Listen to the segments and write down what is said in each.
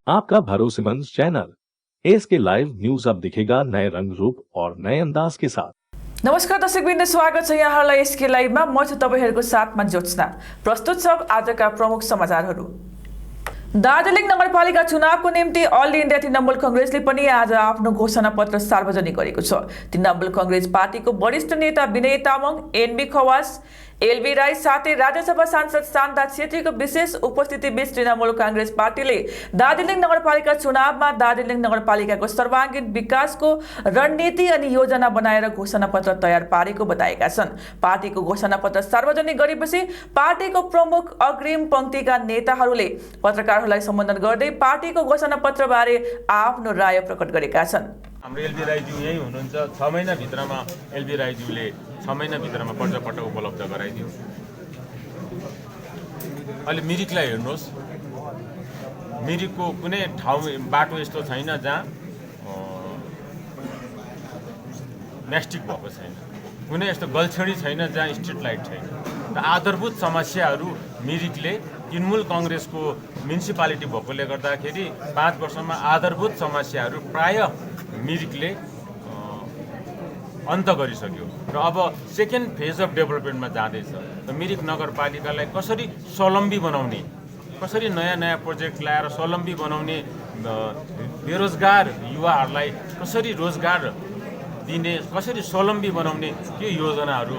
आपका भरोसेमंद channel SK live news अब दिखेगा नए रंग रूप और नए अंदाज के साथ। नमस्कार दर्शकवृन्द, स्वागत छ यहाँलाई एसके लाइभमा। म छु तपाईहरुको साथमा ज्योत्सना। प्रस्तुत छ आजका प्रमुख समाचारहरू। दार्जिलिङ नगरपालिका चुनावको निम्ति अल इन्डिया तृणमूल कांग्रेसले पनि आज आफ्नो घोषणा पत्र सार्वजनिक गरेको छ। तृणमूल कांग्रेस पार्टीको वरिष्ठ नेता विनय तामाङ, एनबी खवास, एलबी राई साथै राज्यसभा सांसद शान्ता छेत्रीको विशेष उपस्थिति बीच तृणमूल कांग्रेस पार्टीले दार्जिलिङ नगरपालिका चुनावमा दार्जिलिङ नगरपालिकाको सर्वाङ्गीन विकासको रणनीति अनि योजना बनाएर घोषणा पत्र तयार पारेको बताएका छन्। पार्टीको घोषणा पत्र सार्वजनिक गरेपछि पार्टीको प्रमुख अग्रिम पंक्तिका नेताहरूले पत्रकारहरूलाई सम्बोधन गर्दै पार्टीको घोषणा पत्रबारे आफ्नो राय प्रकट गरेका छन्। हाम्रो एलबी राईज्यू यही हुनुहुन्छ। 6 महिना भित्रमा एलबी राईज्यूले 6 महिना भित्रमा पर्जापट्टा उपलब्ध गराइदियो। अहिले मिरिकलाई हेर्नुहोस्, मिरिकको कुनै ठाउँ बाटो यस्तो छैन जहाँ म्यास्टिक भएको छैन, कुनै यस्तो गल्छडी छैन जहाँ स्ट्रिट लाइट छैन। र आधारभूत समस्याहरू मिरिकले तृणमूल कांग्रेसको म्युनिसिपालिटी भएकोले गर्दाखेरि 5 वर्षमा आधारभूत समस्याहरू प्राय मिरिकले अन्त गरिसक्यो र अब सेकेन्ड फेज अफ डेभलपमेन्टमा जाँदैछ। र मिरिक नगरपालिकालाई कसरी स्वावलम्बी बनाउने, कसरी नयाँ नयाँ प्रोजेक्ट ल्याएर स्वावलम्बी बनाउने, बेरोजगार युवाहरूलाई कसरी रोजगार दिने, कसरी स्वावलम्बी बनाउने, त्यो योजनाहरू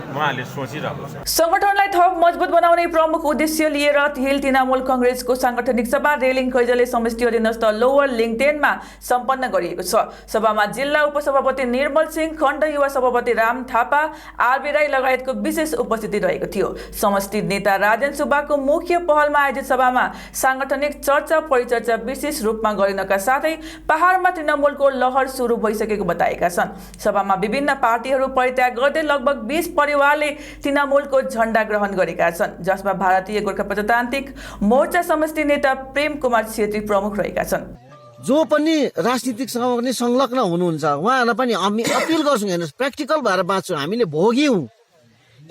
उहाँले सोचिरहेको छ। संगठनलाई थप मजबुत बनाउने प्रमुख उद्देश्य लिएर हिल तृणमूल कांग्रेसको सांगठनिक सभा रेलिङ कैजले समष्टि अधीनस्थ लोवर लिङटेनमा सम्पन्न गरिएको छ। सभामा जिल्ला उपसभापति निर्मल सिंह, खण्ड युवा सभापति राम थापा, आरबी राई लगायतको विशेष उपस्थिति रहेको थियो। समष्टि नेता राजेन सुब्बाको मुख्य पहलमा आयोजित सभामा सांगठनिक चर्चा परिचर्चा विशेष रूपमा गरिनका साथै पहाडमा तृणमूलको लहर सुरु भइसकेको बताएका छन्। सभामा विभिन्न पार्टीहरू परित्याग गर्दै लगभग 20 परिवारले तृणमूलको झण्डा ग्रहण गरेका छन्, जसमा भारतीय गोर्खा प्रजातान्त्रिक मोर्चा समष्टि नेता प्रेम कुमार छेत्री प्रमुख रहेका छन्। जो पनि राजनीतिकसँग पनि संलग्न हुनुहुन्छ उहाँहरूलाई पनि हामी अपिल गर्छौँ, हेर्नुहोस् प्र्याक्टिकल भएर बाँच्छौँ। हामीले भोग्यौँ,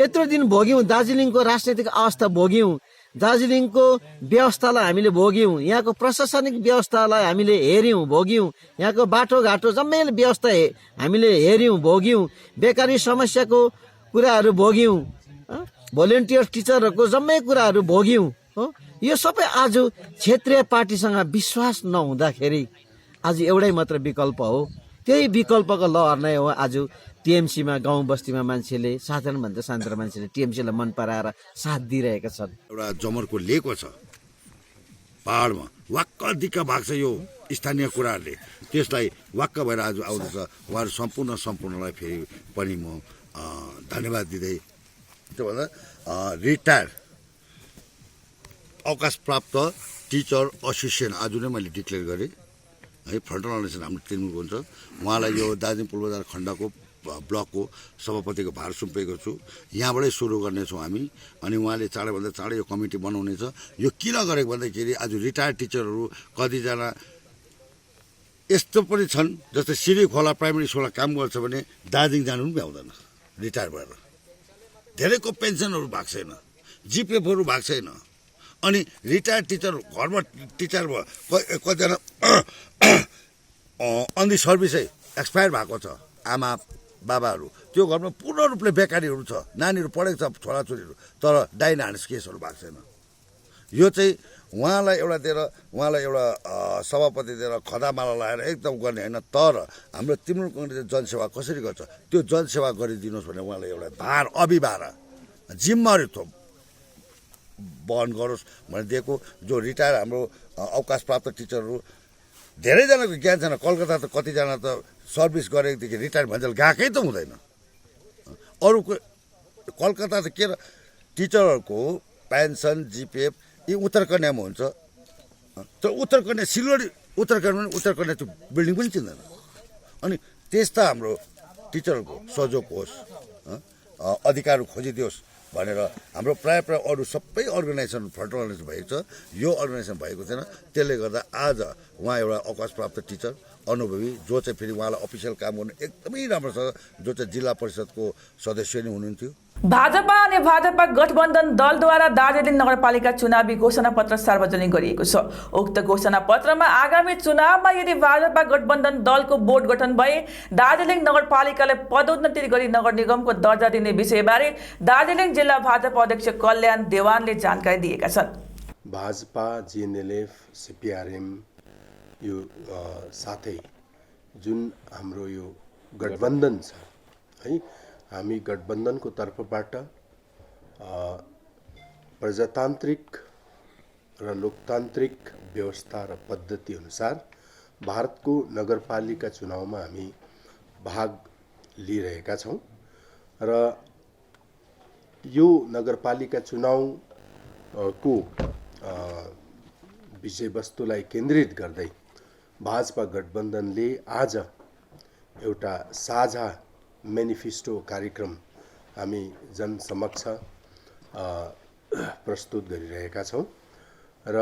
यत्रो दिन भोग्यौँ, दार्जिलिङको राजनैतिक अवस्था भोग्यौँ, दार्जिलिङको व्यवस्थालाई हामीले भोग्यौँ, यहाँको प्रशासनिक व्यवस्थालाई हामीले हेऱ्यौँ भोग्यौँ, यहाँको बाटोघाटो जम्मै व्यवस्था हामीले हेऱ्यौँ भोग्यौँ, बेकारी समस्याको कुराहरू भोग्यौँ, भोलिन्टियर टिचरहरूको जम्मै कुराहरू भोग्यौँ। यो सबै आज क्षेत्रीय पार्टीसँग विश्वास नहुँदाखेरि आज एउटै मात्र विकल्प हो, त्यही विकल्पको लहर नै हो। आज टिएमसीमा गाउँ बस्तीमा मान्छेले, साधारणभन्दा साधारण मान्छेले टिएमसीलाई मन पराएर साथ दिइरहेका छन्। एउटा जमरको लिएको छ पहाडमा, वाक्क दिक्क भएको छ यो स्थानीय कुराहरूले, त्यसलाई वाक्क भएर आज आउँदैछ। उहाँहरू सम्पूर्णलाई फेरि पनि म धन्यवाद दिँदै, त्यो भन्दा रिटायर अवकाश प्राप्त टिचर एसोसिएसन आज नै मैले डिक्लेयर गरेँ है। फ्रन्ट अर्गनाइजेसन हाम्रो तृणमूलको हुन्छ, उहाँलाई यो दार्जिलिङ पूर्व बजार खण्डको ब्लकको सभापतिको भार सुम्पेको छु। यहाँबाटै सुरु गर्नेछौँ हामी, अनि उहाँले चाँडैभन्दा चाँडै यो कमिटी बनाउनेछ। यो किन गरेको भन्दाखेरि आज रिटायर्ड टिचरहरू कतिजना यस्तो पनि छन्, जस्तै सिरी खोला प्राइमेरी स्कुलमा काम गर्छ भने दार्जिलिङ जानु पनि भ्याउँदैन रिटायर भएर। धेरैको पेन्सनहरू भएको छैन, जिपिएफहरू भएको छैन, अनि रिटायर्ड टिचर घरमा टिचर भयो, कतिजना अन दि सर्भिसै एक्सपायर भएको छ आमा बाबाहरू, त्यो घरमा पूर्ण रूपले बेकारीहरू छ, नानीहरू पढेको छ छोराछोरीहरू, तर डाइन हार्नेस केसहरू भएको छैन। यो चाहिँ उहाँलाई एउटा सभापति दिएर खदामाला लगाएर एकदम गर्ने होइन, तर हाम्रो तृणमूल कांग्रेसले जनसेवा कसरी गर्छ त्यो जनसेवा गरिदिनुहोस् भनेर उहाँलाई एउटा भार अभिभार जिम्मेवारी थोप वहन गरोस् भनेर दिएको। जो रिटायर हाम्रो अवकाश प्राप्त टिचरहरू धेरैजनाको ज्ञान छैन, कलकत्ता त कतिजना त सर्भिस गरेकोदेखि रिटायर भन्छन् गएकै त हुँदैन। अरूको कलकत्ता त के टिचरहरूको पेन्सन जिपिएफ यी उत्तरकन्यामा हुन्छ, तर उत्तरकन्या सिलगढी उत्तरकन्या त्यो बिल्डिङ पनि चिन्दैन। अनि त्यस्ता हाम्रो टिचरहरूको सहयोग होस्, अधिकार खोजिदियोस् भनेर हाम्रो प्राय अरू सबै अर्गनाइजेसन फ्रन्ट अर्गनाइजेसन भएको छ, यो अर्गनाइजेसन भएको छैन। त्यसले गर्दा आज उहाँ एउटा अवकाश प्राप्त टिचर अनुभवी, जो चाहिँ फेरि उहाँलाई अफिसियल काम गर्नु एकदमै राम्रो छ, जो चाहिँ जिल्ला परिषदको सदस्य नै हुनुहुन्थ्यो। भाजपा अनि भाजपा गठबन्धन दलद्वारा दार्जिलिङ नगरपालिका चुनावी घोषणा पत्र सार्वजनिक गरिएको छ। उक्त घोषणा पत्रमा आगामी चुनावमा यदि भाजपा गठबन्धन दलको बोर्ड गठन भए दार्जिलिङ नगरपालिकालाई पदोन्नति गरी नगर निगमको दर्जा दिने विषयबारे दार्जिलिङ जिल्ला भाजपा अध्यक्ष कल्याण देवानले जानकारी दिएका छन्। भाजपा, जिएनएलएफ, सीपीआरएम यो साथै जुन हाम्रो यो गठबन्धन छ है, हामी गठबन्धनको तर्फबाट प्रजातान्त्रिक र लोकतान्त्रिक व्यवस्था र पद्धति अनुसार भारतको नगरपालिका चुनावमा हामी भाग लिइरहेका छौँ र यो नगरपालिका चुनावको विषयवस्तुलाई केन्द्रित गर्दै भाजपा गठबन्धनले आज एउटा साझा मेनिफेस्टो कार्यक्रम हामी जनसमक्ष प्रस्तुत गरिरहेका छौँ र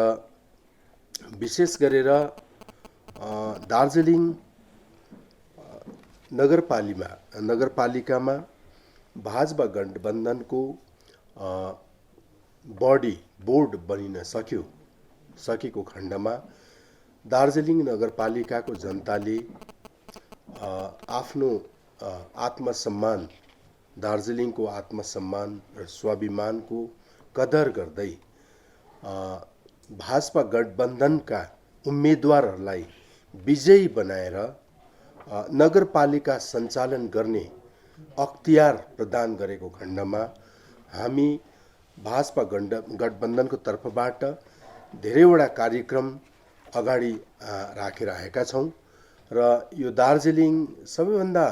विशेष गरेर दार्जिलिङ नगरपालिकामा भाजपा गठबन्धनको बोर्ड बनिन सकेको खण्डमा दार्जिलिङ नगरपालिकाको जनताले आफ्नो आत्मसम्मान, दार्जिलिङको आत्मसम्मान र स्वाभिमानको कदर गर्दै भाजपा गठबन्धनका उम्मेदवारहरूलाई विजयी बनाएर नगरपालिका सञ्चालन गर्ने अख्तियार प्रदान गरेको खण्डमा हामी भाजपा गठबन्धनको तर्फबाट धेरैवटा कार्यक्रम अगाडि राखेर आएका छौँ र यो दार्जिलिङ सबैभन्दा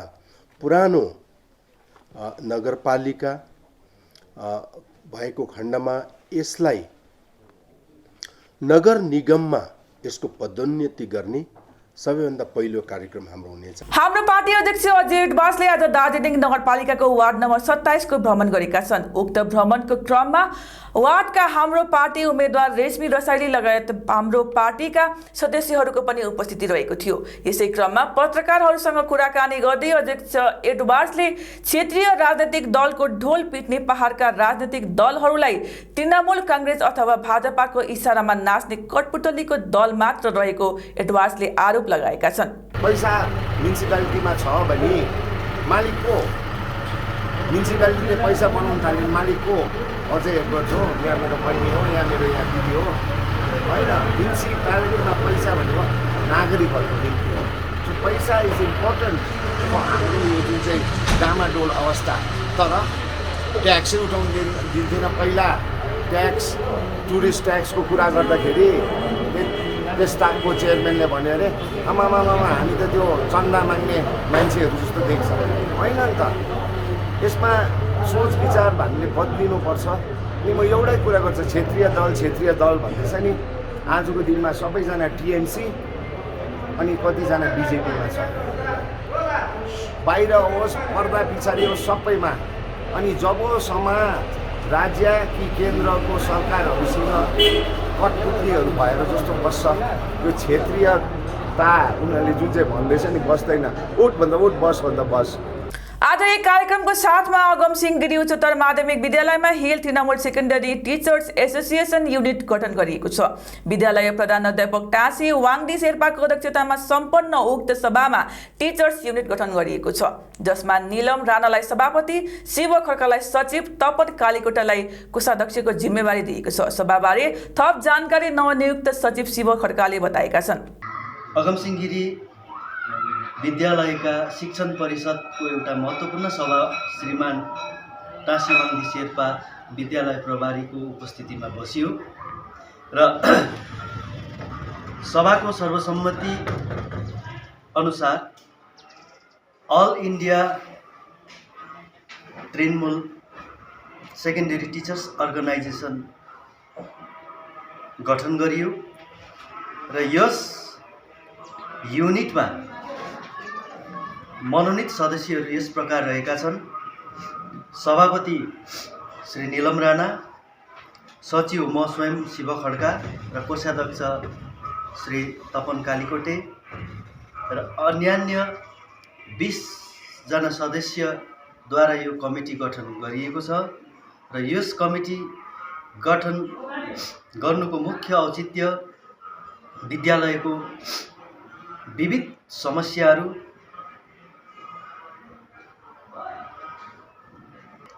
पुरानो नगरपालिका भएको खण्डमा यसलाई नगर निगममा यसको पदोन्नति गर्ने सबैभन्दा पहिलो कार्यक्रम हाम्रो हुनेछ। हाम्रो पार्टी अध्यक्ष अजय उडवासले आज दार्जिलिङ नगरपालिकाको वार्ड नम्बर 27 को भ्रमण गरेका छन्। उक्त भ्रमणको क्रममा वार्डका हाम्रो पार्टी उम्मेदवार रेशमी रसाइली लगायत हाम्रो पार्टीका सदस्यहरूको पनि उपस्थिति रहेको थियो। यसै क्रममा पत्रकारहरूसँग कुराकानी गर्दै अध्यक्ष एडवार्ड्सले क्षेत्रीय राजनीतिक दलको ढोल पिट्ने पहाडका राजनीतिक दलहरूलाई तृणमूल कांग्रेस अथवा भाजपाको इशारामा नाच्ने कठपुतलीको दल मात्र रहेको एडवार्ड्सले आरोप लगाएका छन्। पैसा म्युनिसिपालिटीमा छ भने मालिक को? म्युनिसिपालिटीले पैसा बनाउन थाल्ने मालिक को? अझै एडवर्ड्स हो, यहाँ मेरो बहिनी हो, यहाँ मेरो यहाँ दिदी हो होइन। म्युनिसिपालिटीमा पैसा भनेको नागरिकहरूको निम्ति हो। सो पैसा इज इम्पोर्टेन्ट हाम्रो यो जुन चाहिँ डामाडोल अवस्था। तर ट्याक्सै उठाउनु दिन्थेन। पहिला ट्याक्स, टुरिस्ट ट्याक्सको कुरा गर्दाखेरि स्टाफको चेयरम्यानले भन्यो अरे आमामा हामी त त्यो चन्दा माग्ने मान्छेहरू जस्तो देख्छ। होइन नि त, यसमा सोच विचार हामीले बदलिनुपर्छ। अनि म एउटै कुरा गर्छु, क्षेत्रीय दल भन्दैछ नि, आजको दिनमा सबैजना टिएमसी अनि कतिजना बिजेपीमा छ। बाहिर होस्, पर्दा पछाडि होस्, सबैमा। अनि जबसम्म राज्य कि केन्द्रको सरकारहरूसँग कठपुतलीहरू भएर जस्तो बस्छ, यो क्षेत्रीयता उनीहरूले जुन चाहिँ भन्दैछ नि बस्दैन। उठभन्दा उठ, बसभन्दा बस। आज एक कार्यक्रमको साथमा अगमसिंह गिरी उच्चतर माध्यमिक विद्यालयमा hill Trinamool secondary teachers association unit गठन गरिएको छ। विद्यालय प्रधानाध्यापक टाँसी वाङदी शेर्पाको अध्यक्षतामा सम्पन्न उक्त सभामा टिचर्स युनिट गठन गरिएको छ, जसमा नीलम राणालाई सभापति, शिव खड्कालाई सचिव, तपन कालीकोटालाई कोषाध्यक्षको जिम्मेवारी दिएको छ। सभाबारे थप जानकारी नवनियुक्त सचिव शिव खड्काले बताएका छन्। अगमसिंह गिरी विद्यालयका शिक्षण परिषदको एउटा महत्त्वपूर्ण सभा श्रीमान टाँसी वाङदी शेर्पा विद्यालय प्रभारीको उपस्थितिमा बसियो र सभाको सर्वसम्मति अनुसार all India Trinamool secondary teachers organisation गठन गरियो र यस युनिटमा मनोनित सदस्यहरू यस प्रकार रहेका छन्। सभापति श्री नीलम राणा, सचिव म स्वयं शिव खड्का र कोषाध्यक्ष श्री तपन कालीकोटे र अन्यान्य 20 जना सदस्य द्वारा यो कमिटी गठन गरिएको छ र यस कमिटी गठन गर्नुको मुख्य औचित्य विद्यालयको विविध समस्याहरू,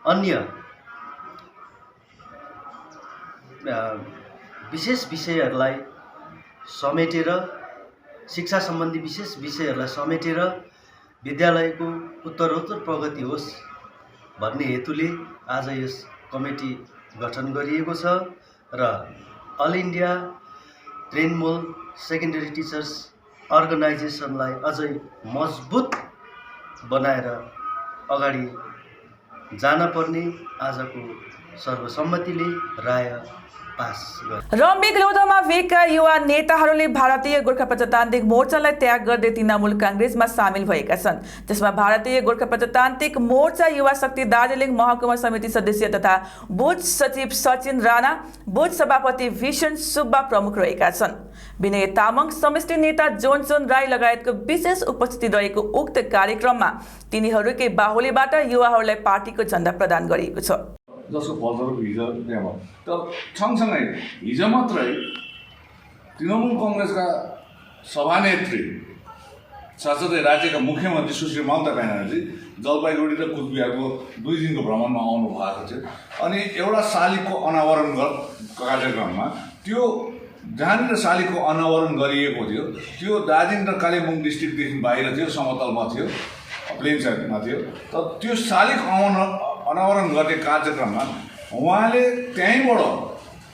अन्य विशेष विषयहरूलाई समेटेर, शिक्षा सम्बन्धी विशेष विषयहरूलाई समेटेर विद्यालयको उत्तरोत्तर प्रगति होस् भन्ने हेतुले आज यस कमिटी गठन गरिएको छ र all India Trinamool secondary teachers अर्गनाइजेसनलाई अझै मजबुत बनाएर अगाडि जान पर्ने आजको सर्वसम्मतिले राय पास गर्यो। र मेघलोधमा वेका युवा नेताहरूले भारतीय गोर्खा प्रजातान्त्रिक मोर्चालाई त्याग गर्दै तृणमूल काङ्ग्रेसमा सामेल भएका छन्। त्यसमा भारतीय गोर्खा प्रजातान्त्रिक मोर्चा युवा शक्ति दार्जिलिङ महकुमा समिति सदस्य तथा बुथ सचिव सचिन राणा, बुथ सभापति भीषण सुब्बा प्रमुख रहेका छन्। विनय तामाङ, समष्टि नेता जोनसन राई लगायतको विशेष उपस्थिति रहेको उक्त कार्यक्रममा तिनीहरूकै बाहुलीबाट युवाहरूलाई पार्टीको झण्डा प्रदान गरिएको छ, जसको फलस्वरूप हिजो त्यहाँ भयो। तर सँगसँगै हिजो मात्रै तृणमूल कङ्ग्रेसका सभानेत्री साथसाथै राज्यका मुख्यमन्त्री सुश्री ममता ब्यानर्जी जलपाइगुडी र कुचबिहारको 2 दिनको भ्रमणमा आउनु भएको थियो। अनि एउटा शालिगको अनावरण कार्यक्रममा त्यो जहाँनिर शालिगको अनावरण गरिएको थियो त्यो दार्जिलिङ र कालिम्पोङ डिस्ट्रिक्टदेखि बाहिर थियो, समतलमा थियो, प्लेन साइडमा थियो। तर त्यो शालिग अनावरण गर्ने कार्यक्रममा उहाँले त्यहीँबाट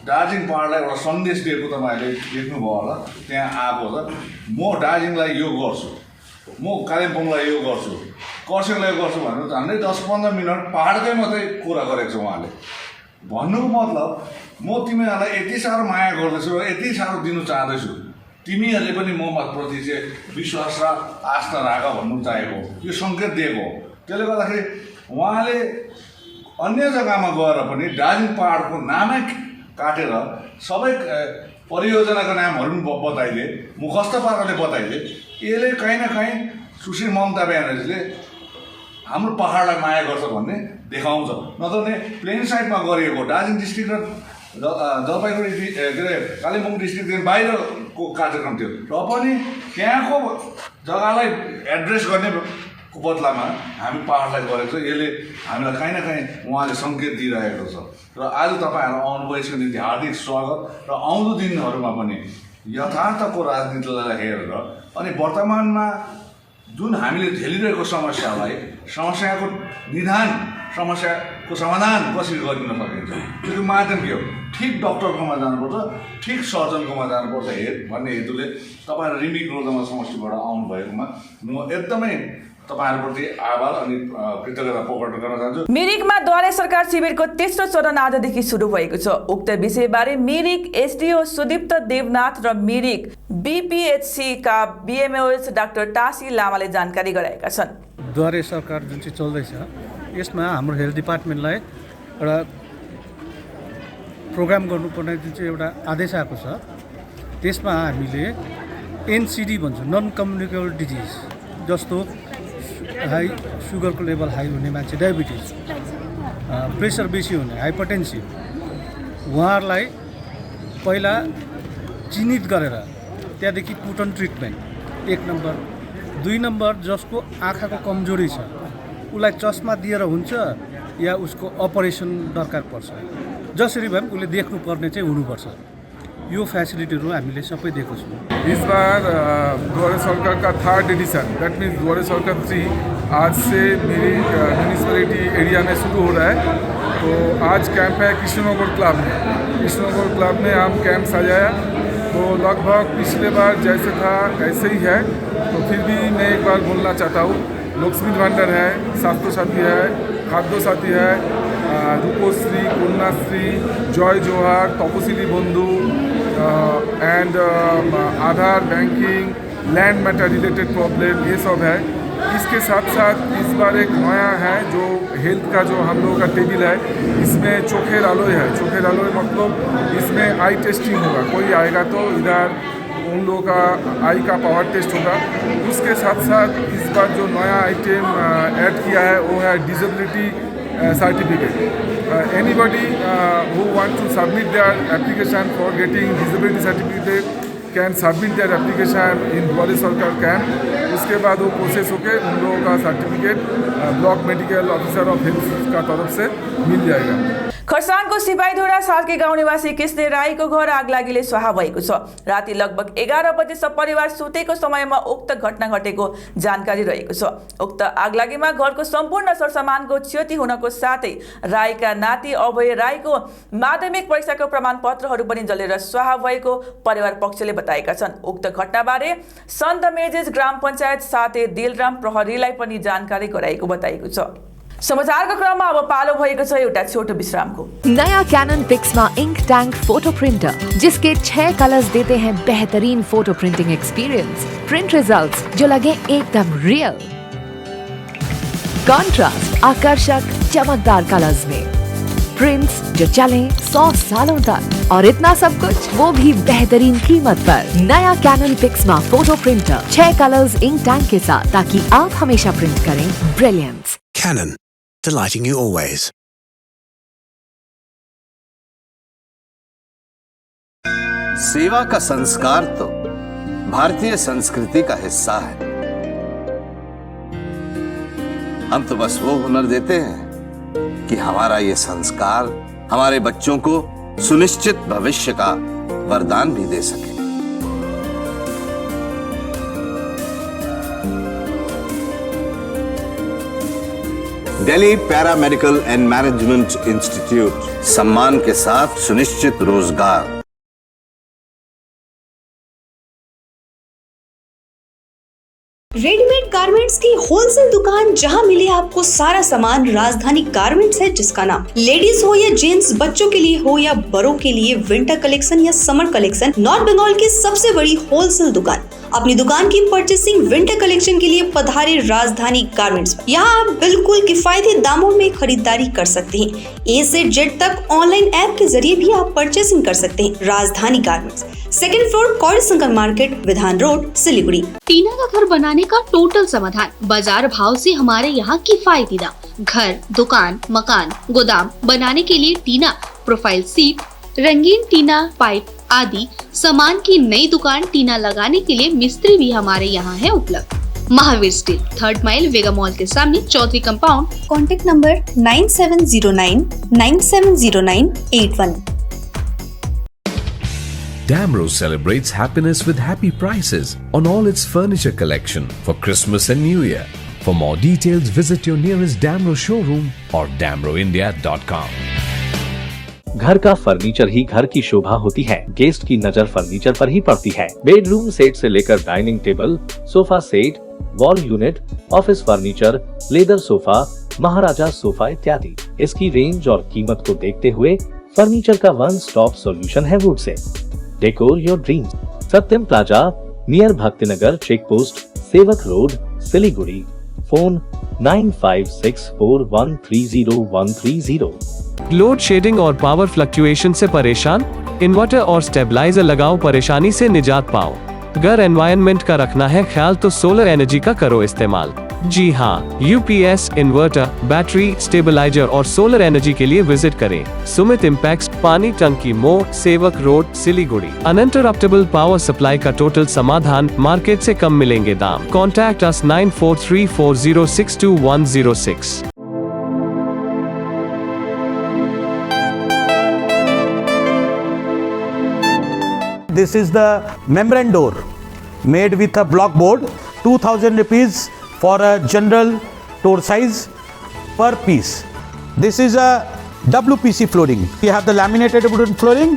दार्जिलिङ पहाडलाई एउटा सन्देश दिएको तपाईँहरूले देख्नुभयो होला। त्यहाँ आएको छ, म दार्जिलिङलाई यो गर्छु, म कालिम्पोङलाई यो गर्छु, खरसाङलाई गर्छु भनेर झन्डै 10-15 मिनट पहाडकै मात्रै कुरा गरेको छ उहाँले। भन्नुको मतलब म तिमीहरूलाई यति साह्रो माया गर्दैछु र यति साह्रो दिनु चाहँदैछु, तिमीहरूले पनि ममा प्रति चाहिँ विश्वास र आस्था राख भन्नु चाहेको, यो सङ्केत दिएको। त्यसले गर्दाखेरि उहाँले अन्य जग्गामा गएर पनि दार्जिलिङ पहाडको नामै काटेर सबै परियोजनाको नामहरू पनि बताइदिए, मुखस्त पाराले बताइदिए। यसले कहीँ न कहीँ सुश्री ममता ब्यानर्जीले हाम्रो पहाडलाई माया गर्छ भन्ने देखाउँछ। नत्र भने प्लेन साइडमा गरिएको दार्जिलिङ डिस्ट्रिक्ट र जलपाइगुडी के अरे कालिम्पोङ डिस्ट्रिक्टदेखि बाहिरको कार्यक्रम थियो र पनि त्यहाँको जग्गालाई एड्रेस गर्ने बदलामा हामी पहाडलाई गरेको छ। यसले हामीलाई कहीँ न कहीँ उहाँले सङ्केत दिइरहेको छ र आज तपाईँहरू आउनुभयो यसको निम्ति हार्दिक स्वागत। र आउँदो दिनहरूमा पनि यथार्थको राजनीतिलाई हेरेर अनि वर्तमानमा जुन हामीले झेलिरहेको समस्याको निदान, समस्याको समाधान कसरी गरिन सकिन्छ, त्यो माध्यम के हो? ठिक डक्टरकोमा जानुपर्छ, ठिक सर्जनकोमा जानुपर्छ भन्ने हेतुले तपाईँहरू रिमिक रोजमा समष्टिबाट आउनुभएकोमा म एकदमै तपाईहरुप्रति आभार अनि कृतज्ञता प्रकट गर्न चाहन्छु। मिरिकमा द्वारे सरकार शिविरको तेस्रो चरण आजदेखि सुरु भएको छ। उक्त विषयबारे मिरिक एसडीओ सुदीप्त देवनाथ र मिरिक बीपीएचसी का बीएमओएस डाक्टर टासी लामाले जानकारी गराएका छन्। द्वारे सरकार जुन चाहिँ चल्दैछ यसमा हाम्रो हेल्थ डिपार्टमेन्टलाई एउटा प्रोग्राम गर्नुपर्ने जुन चाहिँ एउटा आदेश आएको छ, त्यसमा हामीले एनसीडी भन्छौँ, नन कम्युनिकेबल डिजिज, जस्तो हाई सुगरको लेभल हाई हुने मान्छे, डायबिटिज, प्रेसर बेसी हुने, हाइपरटेन्सिभ, उहाँहरूलाई पहिला चिन्हित गरेर त्यहाँदेखि put on treatment 1 number. 2 number, जसको आँखाको कमजोरी छ उसलाई चस्मा दिएर हुन्छ या उसको अपरेसन दरकार पर्छ, जसरी भए पनि उसले देख्नुपर्ने चाहिँ हुनुपर्छ। यो फैसिलिटीहरू हामीले सबै दिएको छौँ। इस बार द्वारे सरकार का 3rd एडिशन, दैट मीन्स द्वारे सरकार 3 आज से मेरी म्यूनिसिपैलिटी एरिया में शुरू हो रहा है। तो आज कैंप है कृष्णनगर क्लब में। कृष्णनगर क्लब में हम कैंप सजाया, तो लगभग पिछले बार जैसे था ऐसे ही है। तो फिर भी मैं एक बार बोलना चाहता हूँ, लक्ष्मी भंडार है, स्वास्थ्य साथी है, खाद्य साथी है, रूपश्री, कन्याश्री, जय जोहार, तपशिली बंधु and Aadhaar, banking, land matter related problem, ये सब है। इसके साथ साथ इस बार एक नया है जो हेल्थ का जो हम लोगों का टेबल है, इसमें चोखेर आलोय है। चोखेर आलोय मतलब इसमें आई टेस्टिंग होगा। कोई आएगा तो इधर उन लोगों का आई का पावर टेस्ट होगा। उसके साथ साथ इस बार जो नया आइटम ऐड किया है वो है disability certificate. Anybody who want to submit their application for getting disability certificate can submit their application in द्वारे सरकार कैंप। उसके बाद वो प्रोसेस होके उन लोगों का certificate block medical officer of health का तरफ से मिल जाएगा। खरसाङको सिपाहीधुरा सालकी गाउँ निवासी कृष्ण राईको घर आगलागीले स्वाहा भएको छ। राति लगभग 11 बजे सपरिवार सुतेको समयमा उक्त घटना घटेको जानकारी रहेको छ। उक्त आगलागीमा घरको सम्पूर्ण सरसामानको क्षति हुनको साथै राईका नाति अभय राईको माध्यमिक परीक्षाको प्रमाणपत्रहरू पनि जलेर स्वाहा भएको परिवार पक्षले बताएका छन्। उक्त घटनाबारे सन्त मेजेज ग्राम पञ्चायत साथै दिलराम प्रहरीलाई पनि जानकारी गराएको बताएको छ। समाचारको क्रममा अब पालो भएको छ एउटा छोटो विश्रामको। नया Canon Pixma ink tank photo printer जिसके 6 कलर्स देते हैं बेहतरीन photo printing experience. Print results जो लगे एकदम रियल, कंट्रास्ट आकर्षक चमकदार कलर्स में, प्रिंट्स जो चले 100 सालों तक, और इतना सब कुछ वो भी बेहतरीन कीमत पर। नया Canon Pixma photo printer 6 colours ink tank के साथ, ताकि आप हमेशा प्रिंट करें brilliance. Canon, delighting you always. सेवा का संस्कार तो भारतीय संस्कृति का हिस्सा है। हम तो बस वो हुनर देते हैं कि हमारा ये संस्कार हमारे बच्चों को सुनिश्चित भविष्य का वरदान भी दे सके। Delhi paramedical and management institute, सम्मान के साथ सुनिश्चित रोजगार। रेडीमेड गारमेंट्स की होलसेल दुकान, जहां मिले आपको सारा सामान। राजधानी गारमेंट्स है जिसका नाम। लेडीज हो या जेंट्स, बच्चों के लिए हो या बड़ों के लिए, विंटर कलेक्शन या समर कलेक्शन, नॉर्थ बंगाल की सबसे बड़ी होलसेल दुकान। अपनी दुकान की परचेसिंग विंटर कलेक्शन के लिए पधारे राजधानी गारमेंट्स। यहाँ आप बिल्कुल किफायती दामों में खरीदारी कर सकते हैं। ए से जेड तक ऑनलाइन ऐप के जरिए भी आप परचेसिंग कर सकते हैं। राजधानी गारमेंट्स, 2nd फ्लोर, कौड़ी शंकर मार्केट, विधान रोड, सिलीगुड़ी। टीना का घर बनाने का टोटल समाधान, बाजार भाव से हमारे यहाँ किफायती दाम। घर, दुकान, मकान, गोदाम बनाने के लिए टीना, प्रोफाइल सीट, रंगीन टीना, पाइप आदि सामान की नई दुकान। टीना लगाने के लिए मिस्त्री भी हमारे यहाँ है उपलब्ध। Mahavir steel, 3rd mile, Vega mall के सामने, Chaudhary compound. Contact number 9709 970981। Damro celebrates happiness with happy prices on all its furniture collection for Christmas and New Year. For more details, visit your nearest Damro showroom or damroindia.com. घर का furniture ही घर की शोभा होती है। Guest की नजर furniture पर ही पड़ती है। Bedroom set से लेकर dining table, sofa set, wall unit, office furniture, leather sofa, Maharaja sofa इत्यादि। इसकी रेंज और कीमत को देखते हुए फर्नीचर का वन स्टॉप सॉल्यूशन है वुड से। Decor your dreams, Satyam plaza, near Bhaktinagar check post, Sevoke road, Siliguri. Phone 9564130130। Load shedding और पावर फ्लक्चुएशन से परेशान? इन्वर्टर और स्टेबलाइजर लगाओ, परेशानी से निजात पाओ। घर एनवायरनमेंट का रखना है ख्याल तो सोलर एनर्जी का करो इस्तेमाल। जी हाँ, यूपीएस, इन्वर्टर, बैटरी, स्टेबलाइजर और सोलर एनर्जी के लिए विजिट करें सुमित इम्पैक्स, पानी टंकी मोड़, सेवक road, Siliguri. Uninterruptible power supply का टोटल समाधान, मार्केट से कम मिलेंगे दाम। Contact us 9434062106। This is the membrane door made with a block board, 2000 rupees for a general door size per piece. This is a WPC flooring. We have the laminated wooden flooring,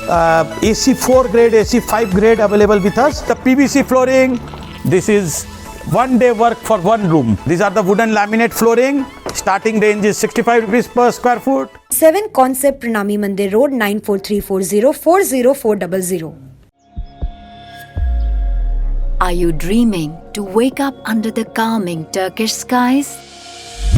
AC4 grade, AC5 grade available with us. The PVC flooring, this is one day work for one room. These are the wooden laminate flooring. Starting range is 65 rupees per square foot. 7 Concept Pranami Mandir Road, 9434040400. Are you dreaming to wake up under the calming Turkish skies?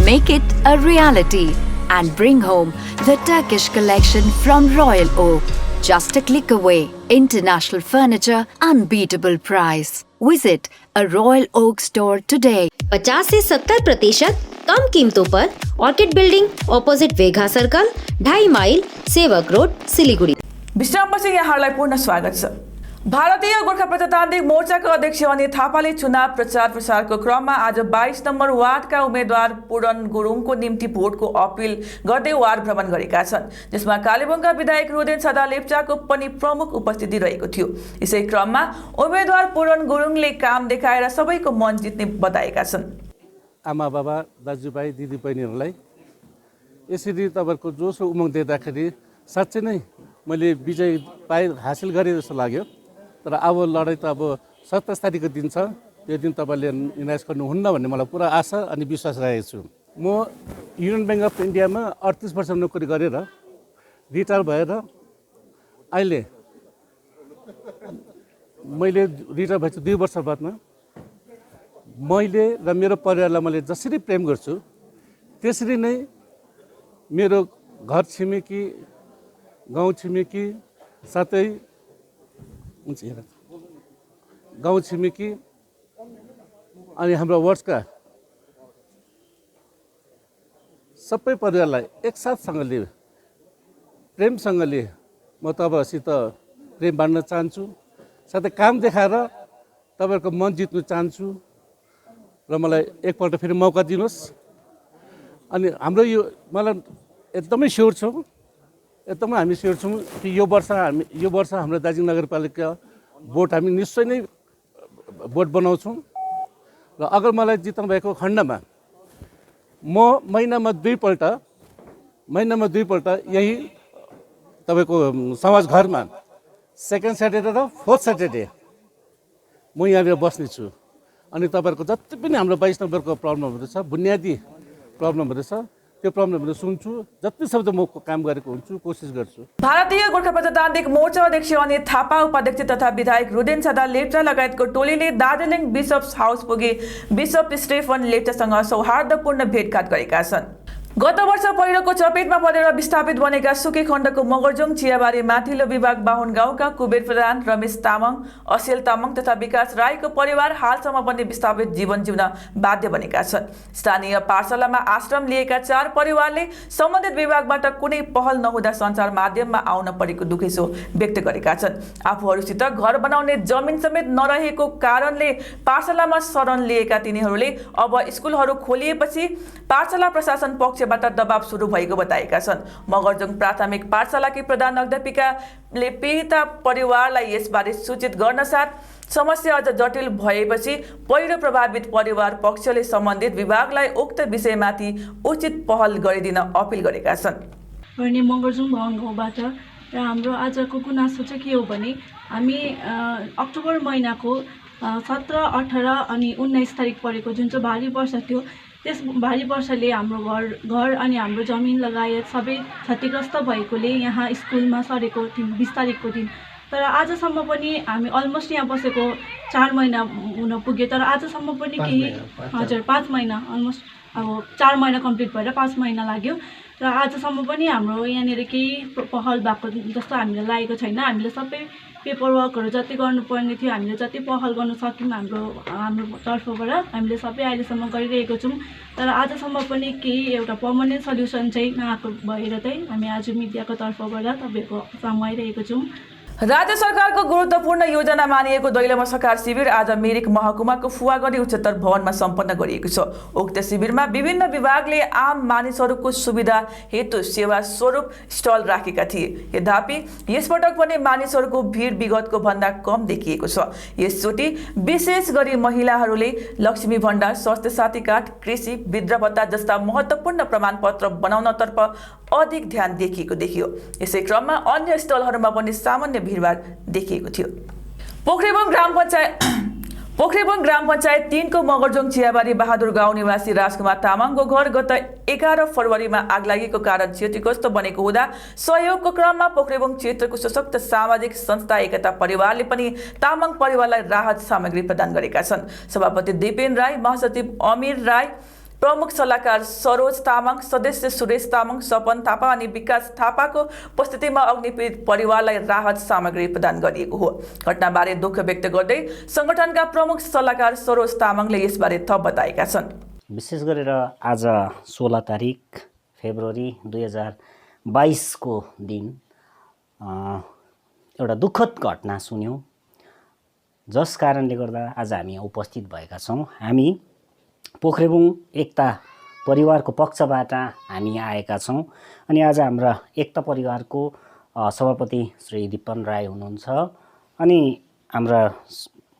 Make it a reality and bring home the Turkish collection from Royal Oak. just a click away. International Furniture, unbeatable price. Visit a Royal Oak store today. 50 से 70% कम कीमतों पर orchid building opposite Vega circle 2.5 mile Sevoke road Siliguri. विश्रामपछि यहाँलाई पुनः स्वागत छ। भारतीय गोर्खा प्रजातान्त्रिक मोर्चाका अध्यक्ष अनित थापाले चुनाव प्रचार प्रसारको क्रममा आज 22 नम्बर वार्डका उम्मेद्वार पूरण गुरुङको निम्ति भोटको अपिल गर्दै वार्ड भ्रमण गरेका छन्, जसमा कालेबुङका विधायक रुदेन सादा लेप्चाको पनि प्रमुख उपस्थिति रहेको थियो। यसै क्रममा उम्मेद्वार पूरण गुरुङले काम देखाएर सबैको मन जित्ने बताएका छन्। आमा बाबा दाजुभाइ दिदीबहिनीहरूलाई यसरी तपाईँहरूको जोसो उमङ्ग देख्दाखेरि साँच्चै नै मैले विजय हासिल गरेँ जस्तो लाग्यो। तर अब लडाइँ त अब 27 तारिकको दिन छ, त्यो दिन तपाईँले निराश गर्नुहुन्न भन्ने मलाई पुरा आशा अनि विश्वास राखेको छु। म युनियन ब्याङ्क अफ इन्डियामा 38 वर्ष नोकरी गरेर रिटायर भएर अहिले मैले रिटायर भएछु 2 वर्ष बादमा मैले र मेरो परिवारलाई मैले जसरी प्रेम गर्छु त्यसरी नै मेरो घर छिमेकी गाउँ छिमेकी साथै गाउँ छिमेकी अनि हाम्रो वर्षका सबै परिवारलाई एकसाथसँगले प्रेमसँगले म तपाईँहरूसित प्रेम बाँड्न चाहन्छु, साथै काम देखाएर तपाईँहरूको मन जित्नु चाहन्छु र मलाई एकपल्ट फेरि मौका दिनुहोस्। अनि हाम्रो यो मलाई एकदमै स्योर छौँ, एकदमै हामी स्योर छौँ कि यो वर्ष हाम्रो दार्जिलिङ नगरपालिका भोट हामी निश्चय नै भोट बनाउँछौँ र अगर मलाई जित्नु भएको खण्डमा म महिनामा दुई पल्ट यही तपाईँको समाज घरमा सेकेन्ड स्याटरडे र फोर्थ स्याटरडे म यहाँनिर बस्नेछु। अनि तपाईँहरूको जति पनि हाम्रो 22 नम्बरको प्रब्लमहरू छ, बुनियादी प्रब्लमहरू छ, त्यो प्रब्लमहरू सुन्छु, जति सक्दो म काम गरेको हुन्छु, कोसिस गर्छु। भारतीय गोर्खा प्रजातान्त्रिक मोर्चा अध्यक्ष अनित थापा, उपाध्यक्ष तथा विधायक रुदेन सादा लेप्चा लगायतको टोलीले दार्जिलिङ बिशप्स हाउस पुगे बिशप स्टेफन लेप्चासँग सौहार्दपूर्ण भेटघाट गरेका छन्। गत वर्ष पहिरोको चपेटमा परेर विस्थापित बनेका सुके खण्डको मगरजोङ चियाबारी माथिल्लो विभाग बाहुन गाउँका कुबेर प्रधान, रमेश तामाङ, असेल तामाङ तथा विकास राईको परिवार हालसम्म पनि विस्थापित जीवन जिउन बाध्य बनेका छन्। स्थानीय पाठशालामा आश्रम लिएका 4 परिवारले सम्बन्धित विभागबाट कुनै पहल नहुँदा सञ्चार माध्यममा आउन परेको दुखेसो व्यक्त गरेका छन्। आफूहरूसित घर बनाउने जमिन समेत नरहेको कारणले पाठशालामा शरण लिएका तिनीहरूले अब स्कुलहरू खोलिएपछि पाठशाला प्रशासन पक्षबाट दबाव सुरु भएको बताएका छन्। मगरजोङ प्राथमिक पाठशालाकी प्रधान अध्यापिकाले पीडिता परिवारलाई यसबारे सूचित गर्न साथ समस्या अझ जटिल भएपछि पहिरो प्रभावित परिवार पक्षले सम्बन्धित विभागलाई उक्त विषयमाथि उचित पहल गरिदिन अपिल गरेका छन्। मगरजोङ भवन गाउँबाट र हाम्रो आजको गुनासो चाहिँ के हो भने हामी अक्टोबर महिनाको 17, 18 अनि 19 तारिक परेको जुन चाहिँ भारी वर्षा थियो, त्यस भारी वर्षाले हाम्रो घर अनि हाम्रो जमिन लगायत सबै क्षतिग्रस्त भएकोले यहाँ स्कुलमा सरेको थियो 20 तारिकको दिन। तर आजसम्म पनि हामी अलमोस्ट यहाँ बसेको 4 महिना हुन पुग्यो, तर आजसम्म पनि केही 5 महिना अलमोस्ट अब 4 महिना कम्प्लिट भएर 5 महिना लाग्यो र आजसम्म पनि हाम्रो यहाँनिर केही पहल भएको जस्तो हामीलाई लागेको छैन। हामीले सबै पेपरवर्कहरू जति गर्नुपर्ने थियो हामीले जति पहल गर्न सक्यौँ हाम्रो तर्फबाट हामीले सबै अहिलेसम्म गरिरहेको छौँ। तर आजसम्म पनि केही एउटा पर्मनेन्ट सल्युसन चाहिँ नआएको भएर चाहिँ हामी आज मिडियाको तर्फबाट तपाईँहरूको सामु आइरहेको छौँ। राज्य सरकारको गुरुत्वपूर्ण योजना मानिएको दैलोमा सकार शिविर आज मिरिक महकुमाको फुवागढी उच्चतर भवनमा सम्पन्न गरिएको छ। उक्त शिविरमा विभिन्न विभागले आम मानिसहरूको सुविधा हेतु सेवा स्वरूप स्टल राखेका थिए। यद्यपि यसपटक पनि मानिसहरूको भिड विगतको भन्दा कम देखिएको छ। यसचोटि विशेष गरी महिलाहरूले लक्ष्मी भण्डार, स्वास्थ्य साथी कार्ड, कृषि, वृद्ध भत्ता जस्ता महत्त्वपूर्ण प्रमाणपत्र बनाउनतर्फ अधिक ध्यान देखिएको देखियो। यसै क्रममा अन्य स्टलहरूमा पनि सामान्य भिडभाड देखिएको थियो। पोखरेबुङ ग्राम पञ्चायत 3 को मगरजोङ चियाबारी बहादुर गाउँ निवासी राजकुमार तामाङको घर गत 11 फरवरीमा आगलागीको कारण क्षतिग्रस्त बनेको हुँदा सहयोगको क्रममा पोखरेबुङ क्षेत्रको सशक्त सामाजिक संस्था एकता परिवारले पनि तामाङ परिवारलाई राहत सामग्री प्रदान गरेका छन्। सभापति दिपेन राई, महासचिव अमीर राई, प्रमुख सल्लाहकार सरोज तामाङ, सदस्य सुरेश तामाङ, सपन थापा अनि विकास थापाको उपस्थितिमा अग्निपीडित परिवारलाई राहत सामग्री प्रदान गरिएको हो। घटनाबारे दुःख व्यक्त गर्दै संगठनका प्रमुख सल्लाहकार सरोज तामाङले यसबारे थप बताएका छन्। विशेष गरेर आज 16 तारिक फेब्रुअरी 2022 को दिन एउटा दुःखद घटना सुन्यौं, जस कारणले गर्दा आज हामी उपस्थित भएका छौं। हामी पोखरेबुङ एकता परिवारको पक्षबाट हामी आएका छौं अनि आज हाम्रा एकता परिवारको सभापति श्री दिपन राई हुनुहुन्छ अनि हाम्रा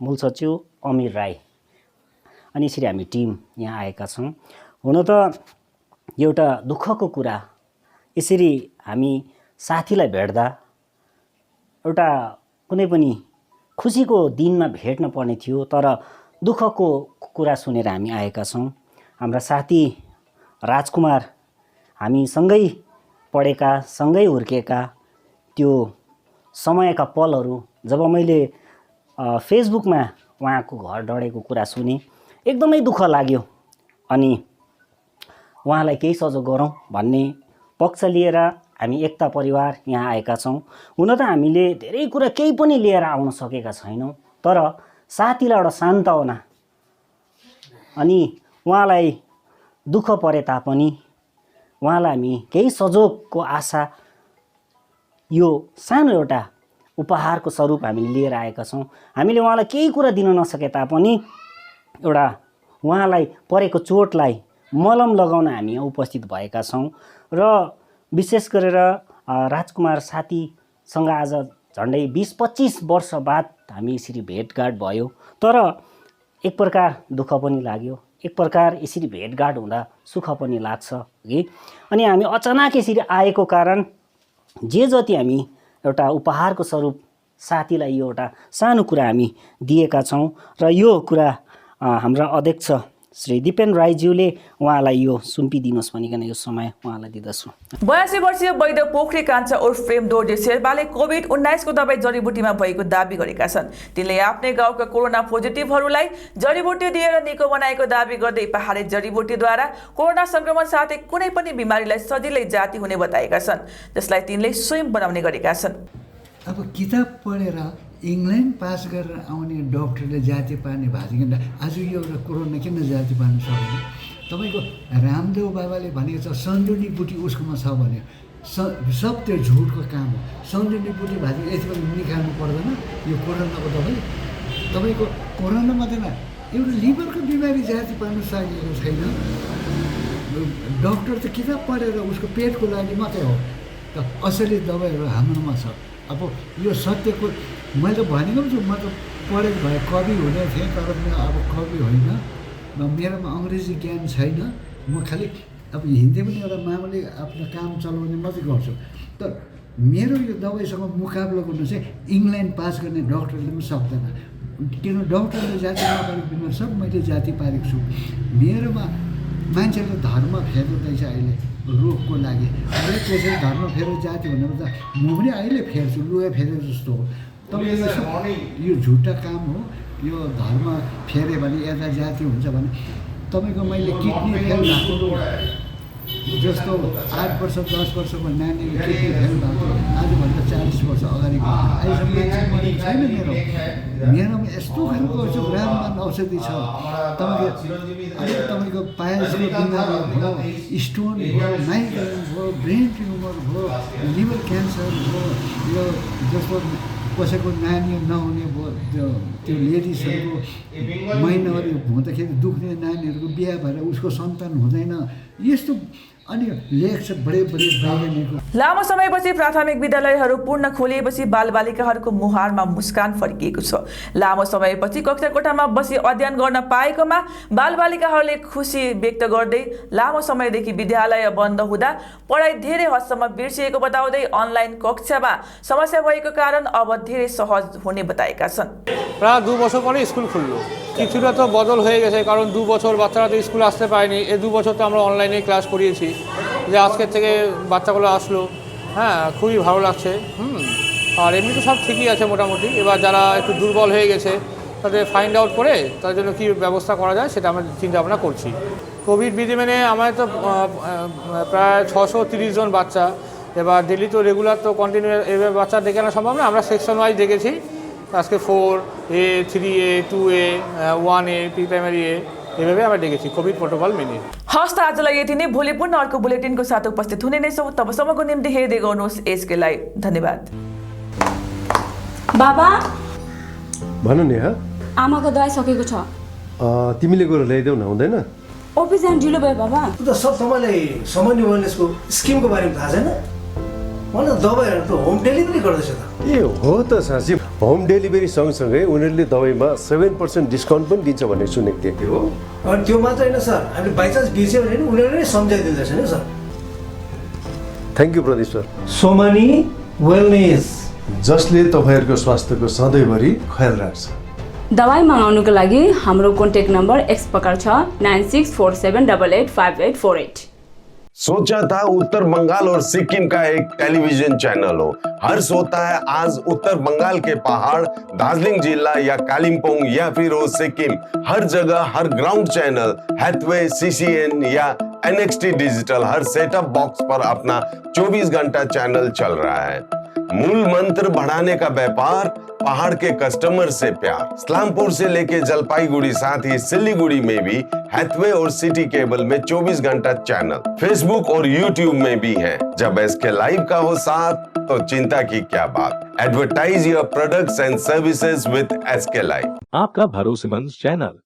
मूल सचिव अमीर राई अनि यसरी हामी टिम यहाँ आएका छौं। हुन त एउटा दुःखको कुरा, यसरी हामी साथीलाई भेट्दा एउटा कुनै पनि खुसीको दिनमा भेट्न पर्ने थियो, तर दुःखको कुरा सुनेर हामी आएका छौं। हाम्रा साथी राजकुमार, हामी सँगै पढेका, सँगै हुर्केका त्यो समयका पलहरू जब मैले फेसबुकमा उहाँको घर डढेको कुरा सुने एकदमै दुःख लाग्यो अनि उहाँलाई केही सहयोग गरौँ भन्ने पक्ष लिएर हामी एकता परिवार यहाँ आएका छौं। हुन त हामीले धेरै कुरा केही पनि लिएर आउन सकेका छैनौं, तर साथीलाई एउटा सान्त्वना अनि उहाँलाई दुःख परे तापनि उहाँलाई हामी केही सहयोगको आशा यो सानो एउटा उपहारको स्वरूप हामीले लिएर आएका छौं। हामीले उहाँलाई केही कुरा दिन नसके तापनि एउटा उहाँलाई परेको चोटलाई मलम लगाउन हामी उपस्थित भएका छौं र विशेष गरेर राजकुमार साथीसँग आज झन्डै 20-25 वर्ष बाद हामी यसरी भेटघाट भयो, तर एक प्रकार दुःख पनि लाग्यो, एक प्रकार यसरी भेटघाट हुँदा सुख पनि लाग्छ कि। अनि हामी अचानक यसरी आएको कारण जे जति हामी एउटा उपहारको स्वरूप साथीलाई यो एउटा सानो कुरा हामी दिएका छौं र यो कुरा हाम्रा अध्यक्ष श्री दिपेन राईज्यूले उहाँलाई यो सुम्पिदिनुहोस् भनिकन यो समय उहाँलाई दिदछु। 82 वर्षीय वैद्य पोखरी कान्छा उर्फ प्रेम दोर्जे शेर्पाले कोभिड-19 को दबाई जडीबुटीमा भएको दाबी गरेका छन्। तिनले आफ्नै गाउँका कोरोना पोजिटिभहरूलाई जडीबुटी दिएर निको बनाएको दाबी गर्दै पहाडी जडीबुटीद्वारा कोरोना संक्रमण साथै कुनै पनि बिमारीलाई सजिलै जाती हुने बताएका छन्, जसलाई तिनले स्वयं बनाउने गरेका छन्। अब किताब पढेर इङ्ल्यान्ड पास गरेर आउने डक्टरले जाति पार्ने भाषिकन आज यो एउटा कोरोना किन जाति पार्नु सकेन? तपाईँको रामदेव बाबाले भनेको छ सञ्जीवनी बुटी उसकोमा छ भने सब त्यो झुटको काम हो। सञ्जीवनी बुटी भाषी यति पनि निकाल्नु पर्दैन यो कोरोनाको दबाई। तपाईँको कोरोना मात्रै एउटा लिभरको बिमारी जाति पार्नु सकेको छैन। डक्टर त किताब पढेर उसको पेटको लागि मात्रै हो, त असली दबाईहरू हाम्रोमा छ। अब यो सत्यको मैले भनेको छु, म त पढेको भए कवि हुने थिएँ, तर म अब कवि होइन, मेरोमा अङ्ग्रेजी ज्ञान छैन। म खालि अब हिन्दी पनि एउटा मामुली आफ्नो काम चलाउने मात्रै गर्छु। तर मेरो यो दबाईसँग मुकाबला गर्नु चाहिँ इङ्ल्यान्ड पास गर्ने डक्टरले पनि सक्दैन, किन डक्टरले जाति नपारेको बिमार सब मैले जाति पारेको छु। मेरोमा मान्छेले धर्म फेर्दैछ अहिले रोगको लागि, अहिले त्यसरी धर्म फेरेर जाति भनेर त म पनि अहिले फेर्छु, लुगा फेरेर जस्तो हो। तपाईँको यो झुटा काम हो। यो धर्म फेऱ्यो भने यता जाति हुन्छ भने तपाईँको मैले किडनी फेल भएको जस्तो 8 वर्ष 10 वर्षको नानीले किडनी फेल भएको आजभन्दा 40 वर्ष अगाडिको अहिलेसम्म छैन। मेरोमा यस्तो खालको रामबाण औषधि छ। तपाईँको पायल्सको बिमारी भयो, स्टोन भयो, माइग्रेन भयो, ब्रेन ट्युमर भयो, लिभर क्यान्सर भयो, यो जस्तो कसैको नानी नहुने भयो, त्यो लेडिजहरूको महिनावारी हुँदाखेरि दुख्ने नानीहरूको बिहा भएर उसको सन्तान हुँदैन, यस्तो अनि लेख्छ बडे वैज्ञानिक। लामो समयपछि प्राथमिक विद्यालयहरू पूर्ण खोलिएपछि बालबालिकाहरूको मुहारमा मुस्कान फर्किएको छ। लामो समयपछि कक्षा कोठामा बसी अध्ययन गर्न पाएकोमा बालबालिकाहरूले खुसी व्यक्त गर्दै लामो समयदेखि विद्यालय बन्द हुँदा पढाइ धेरै हदसम्म बिर्सिएको बताउँदै अनलाइन कक्षामा समस्या भएको कारण अब धेरै सहज हुने बताएका छन्। প্রায় 2 বছর পরে স্কুল খুললো, কিছুটা তো বদল হয়ে গেছে, কারণ 2 বছর বাচ্চারা তো স্কুল আসতে পারেনি। এই 2 বছর তো আমরা অনলাইনে ক্লাস করিয়েছি, যে আজকের থেকে বাচ্চাগুলো আসলো, হ্যাঁ খুবই ভালো লাগছে। আর এমনি তো সব ঠিকই আছে মোটামুটি। এবার যারা একটু দুর্বল হয়ে গেছে তাদের ফাইন্ড আউট করে তাদের জন্য কী ব্যবস্থা করা যায় সেটা আমরা চিন্তা ভাবনা করছি। কোভিড বিধি মেনে আমাদের তো প্রায় 630 জন বাচ্চা, এবার ডেলি তো রেগুলার তো কন্টিনিউ এভাবে বাচ্চা ডেকে আনা সম্ভব না, আমরা সেকশন ওয়াইজ দেখেছি। আজকে 4A, 3A, 2A, 1A, pre primary ए एभाবে আমরা ডেকেছি कोभिड प्रोटोकल मेने। हस्त आजलाई यति नै, भोलि पुनः अर्को बुलेटिनको साथ उपस्थित हुने नै छौँ। तबसम्मको निम्ति हेर्दै गर्नुहोस् यसकै लाइभ। धन्यवाद। बाबा भन नि। आमाको दबाई सकेको छ, तिमीले गएर ल्याइदेऊ न, हुँदैन? अफिस जान ढिलो भयो बाबा। त सब तपाईँलाई सामान्य वेलनेसको स्किमको बारेमा थाहा छैन? मलाई दबाईहरू त होम डेलिभरी गर्दैछ त। ए हो त साँच्ची, होम डेलिभरी सँगसँगै उनीहरूले दबाईमा 7% डिस्काउन्ट पनि दिन्छ भन्ने सुनेको थिएँ। हो, अनि त्यो मात्र होइन सर, हामीले बाइचान्स बिर्स्यो भने नि उनीहरूले नै सम्झाइदिँदैछ नि sir. Thank you Pradeep sir. Somani wellness, जसले तपाईँहरूको स्वास्थ्यको सधैँभरि ख्याल राख्छ। दबाई मगाउनुको लागि हाम्रो कन्ट्याक्ट नम्बर एक्स प्रकार छ 9647885848। सोचा था उत्तर बंगाल और सिक्किम का एक टेलीविजन चैनल हो। हर्ष होता है आज उत्तर बंगाल के पहाड़, दार्जिलिंग जिला या कालिम्पोंग या फिर हो सिक्किम, हर जगह हर ग्राउंड चैनल हैथवे, CCN या NXT डिजिटल हर सेटअप बॉक्स पर अपना 24 घंटा चैनल चल रहा है। मूल मंत्र बढ़ाने का व्यापार, पहाड़ के कस्टमर से प्यार। इस्लामपुर से लेके जलपाईगुड़ी साथ ही सिलीगुड़ी में भी हैथवे और सिटी केबल में 24 घंटा चैनल, फेसबुक और यूट्यूब में भी है। जब SK लाइव का हो साथ तो चिंता की क्या बात। Advertise your products and services with SK live. आपका भरोसेमंद चैनल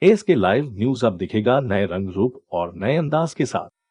SK लाइव न्यूज अब दिखेगा नए रंग रूप और नए अंदाज के साथ।